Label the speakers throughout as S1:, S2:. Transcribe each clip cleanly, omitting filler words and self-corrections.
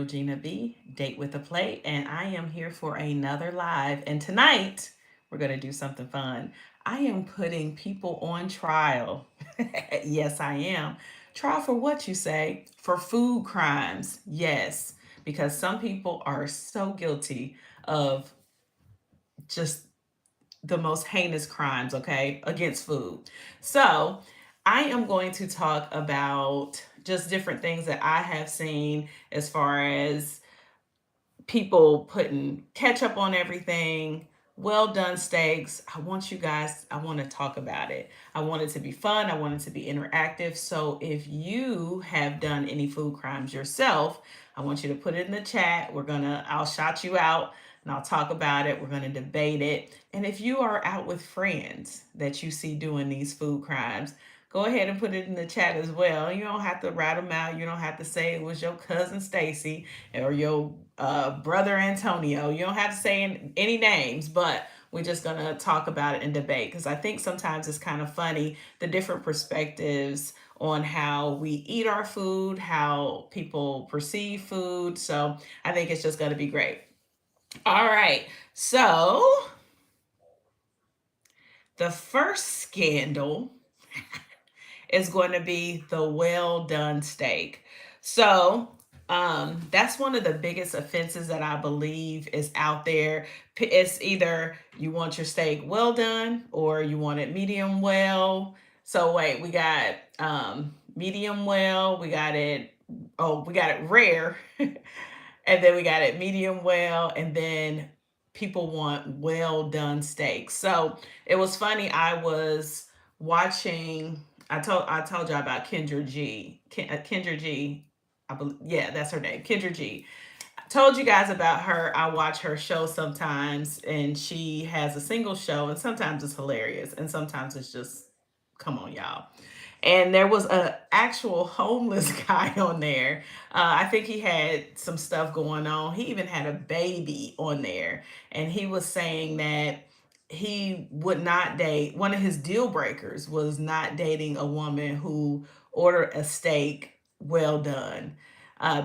S1: Gina B, Date with a Plate, and I am here for another live. And tonight, we're going to do something fun. I am putting people on trial. Yes, I am. Trial for what you say? For food crimes. Yes, because some people are so guilty of just the most heinous crimes, okay, against food. So, I am going to talk about just different things that I have seen as far as people putting ketchup on everything, well done steaks. I want to talk about it. I want it to be fun. I want it to be interactive. So if you have done any food crimes yourself, I want you to put it in the chat. I'll shout you out and I'll talk about it. We're going to debate it. And if you are out with friends that you see doing these food crimes, go ahead and put it in the chat as well. You don't have to rat them out. You don't have to say it was your cousin Stacy or your brother Antonio. You don't have to say any names, but we're just going to talk about it and debate because I think sometimes it's kind of funny the different perspectives on how we eat our food, how people perceive food. So I think it's just going to be great. All right. So the first scandal is going to be the well done steak. So that's one of the biggest offenses that I believe is out there. It's either you want your steak well done or you want it medium well. So wait, we got medium well, we got it rare, and then we got it medium well, and then people want well done steak. So it was funny. I was watching. I told you about Kendra G. Kendra G. I believe, yeah, that's her name, Kendra G. I told you guys about her. I watch her show sometimes, and she has a single show, and sometimes it's hilarious, and sometimes it's just, come on, y'all. And there was a actual homeless guy on there. I think he had some stuff going on. He even had a baby on there, and he was saying that he would not date. One of his deal breakers was not dating a woman who ordered a steak well done.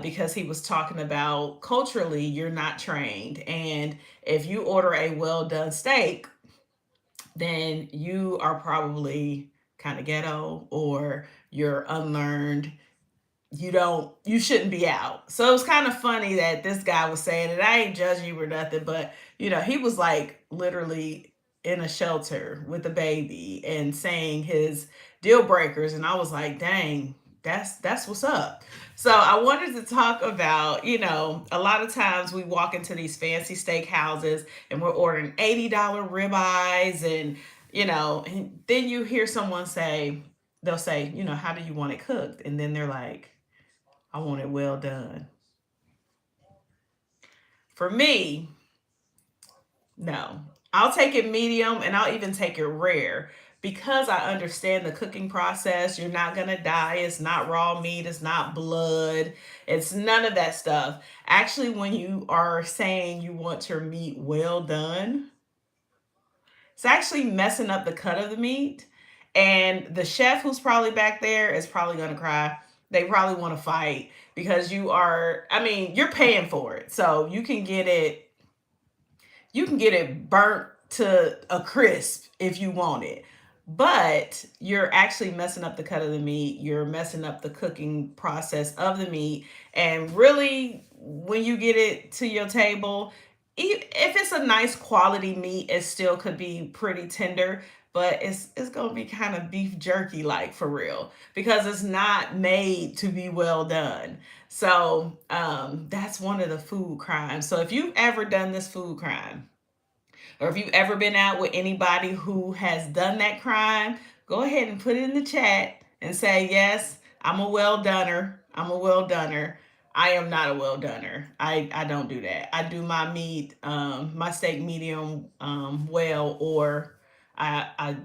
S1: Because he was talking about culturally, you're not trained. And if you order a well done steak, then you are probably kind of ghetto or you're unlearned. You shouldn't be out. So it was kind of funny that this guy was saying it. I ain't judging you or nothing, but he was like literally in a shelter with a baby and saying his deal breakers, and I was like, dang, that's what's up. So I wanted to talk about, a lot of times we walk into these fancy steak houses and we're ordering $80 ribeyes, and then you hear someone say, they'll say, how do you want it cooked? And then they're like, I want it well done. For me, no. I'll take it medium and I'll even take it rare because I understand the cooking process. You're not going to die. It's not raw meat. It's not blood. It's none of that stuff. Actually, when you are saying you want your meat well done, it's actually messing up the cut of the meat. And the chef who's probably back there is probably going to cry. They probably want to fight because you're paying for it. So you can get it burnt to a crisp if you want it. But you're actually messing up the cut of the meat. You're messing up the cooking process of the meat. And really, when you get it to your table, if it's a nice quality meat, it still could be pretty tender. But it's gonna be kind of beef jerky like for real because it's not made to be well done. So that's one of the food crimes. So if you've ever done this food crime, or if you've ever been out with anybody who has done that crime, go ahead and put it in the chat and say, yes, I'm a well doner. I'm a well doner. I am not a well doner. I don't do that. I do my meat, my steak medium well, or I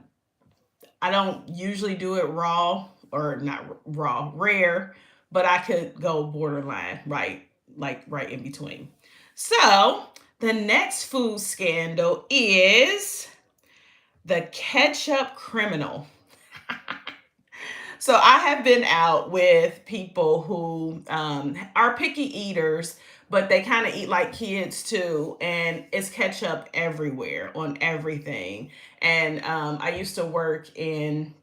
S1: I don't usually do it raw or not raw, rare, but I could go borderline, right, like right in between. So the next food scandal is the ketchup criminal. So I have been out with people who are picky eaters, but they kind of eat like kids too, and it's ketchup everywhere on everything. And I used to work in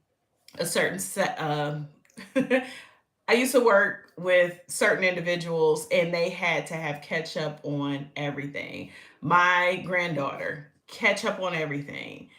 S1: a certain set. I used to work with certain individuals, and they had to have ketchup on everything. My granddaughter, ketchup on everything,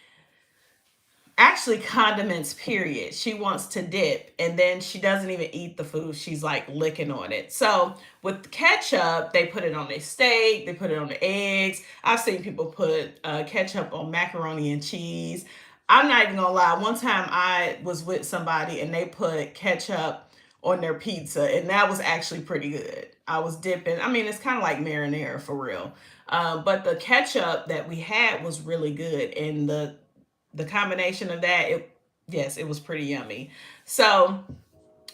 S1: actually condiments, period. She wants to dip, and then she doesn't even eat the food, she's like licking on it. So with ketchup, they put it on their steak, they put it on the eggs. I've seen people put ketchup on macaroni and cheese. I'm not even gonna lie, one time I was with somebody and they put ketchup on their pizza, and that was actually pretty good. I was dipping, I mean, it's kind of like marinara for real. But the ketchup that we had was really good, and the combination of that, it, yes, it was pretty yummy. So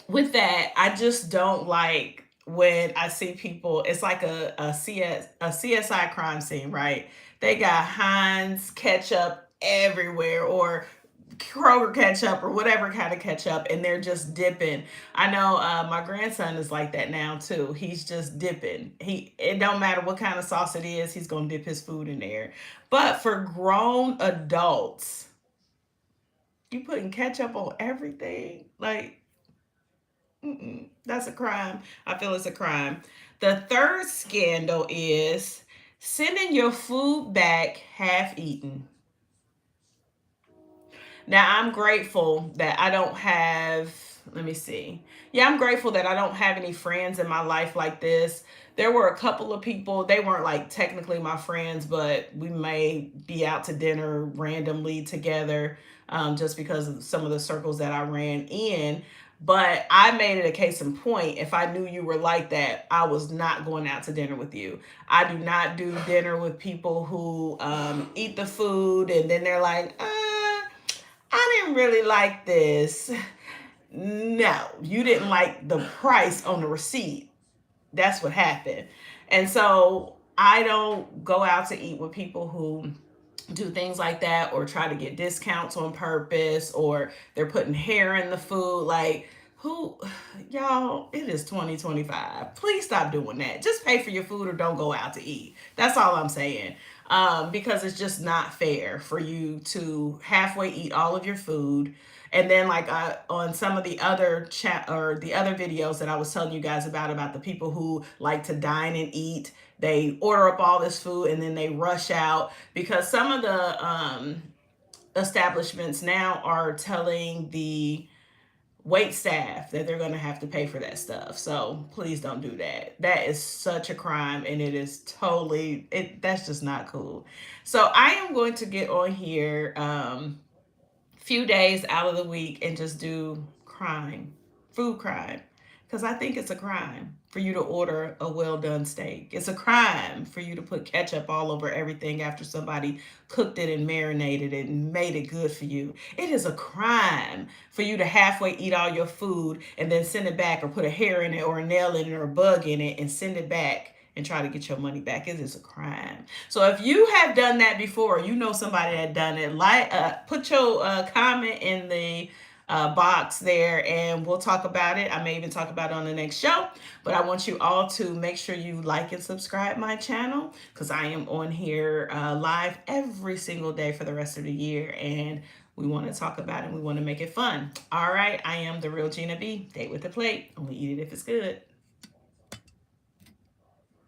S1: with that, I just don't like when I see people. It's like a CSI crime scene, right? They got Heinz ketchup everywhere, or Kroger ketchup, or whatever kind of ketchup, and they're just dipping. I know my grandson is like that now too. He's just dipping. It don't matter what kind of sauce it is, he's gonna dip his food in there. But for grown adults, you putting ketchup on everything? Like, that's a crime. I feel it's a crime. The third scandal is sending your food back half eaten. Now, I'm grateful that I don't have, let me see. Yeah, I'm grateful that I don't have any friends in my life like this. There were a couple of people, they weren't like technically my friends, but we may be out to dinner randomly together, just because of some of the circles that I ran in. But I made it a case in point. If I knew you were like that, I was not going out to dinner with you. I do not do dinner with people who eat the food and then they're like, I didn't really like this. No, you didn't like the price on the receipt. That's what happened. And so I don't go out to eat with people who do things like that, or try to get discounts on purpose, or they're putting hair in the food. Like, who, y'all, it is 2025. Please stop doing that. Just pay for your food or don't go out to eat. That's all I'm saying. Because it's just not fair for you to halfway eat all of your food. And then, like, on some of the other chat or the other videos that I was telling you guys about the people who like to dine and eat, they order up all this food and then they rush out, because some of the establishments now are telling the wait staff that they're going to have to pay for that stuff. So please don't do that. That is such a crime, and it is totally it. That's just not cool. So I am going to get on here few days out of the week and just do crime, food crime. Because I think it's a crime for you to order a well done steak. It's a crime for you to put ketchup all over everything after somebody cooked it and marinated it and made it good for you. It is a crime for you to halfway eat all your food and then send it back, or put a hair in it, or a nail in it, or a bug in it, and send it back and try to get your money back. It is a crime. So if you have done that before, you know somebody that done it, like, put your comment in the box there, and we'll talk about it. I may even talk about it on the next show. But I want you all to make sure you like and subscribe my channel, because I am on here live every single day for the rest of the year, and we want to talk about it and we want to make it fun. All right, I am the real Gina B. Date with a plate. Only eat it if it's good.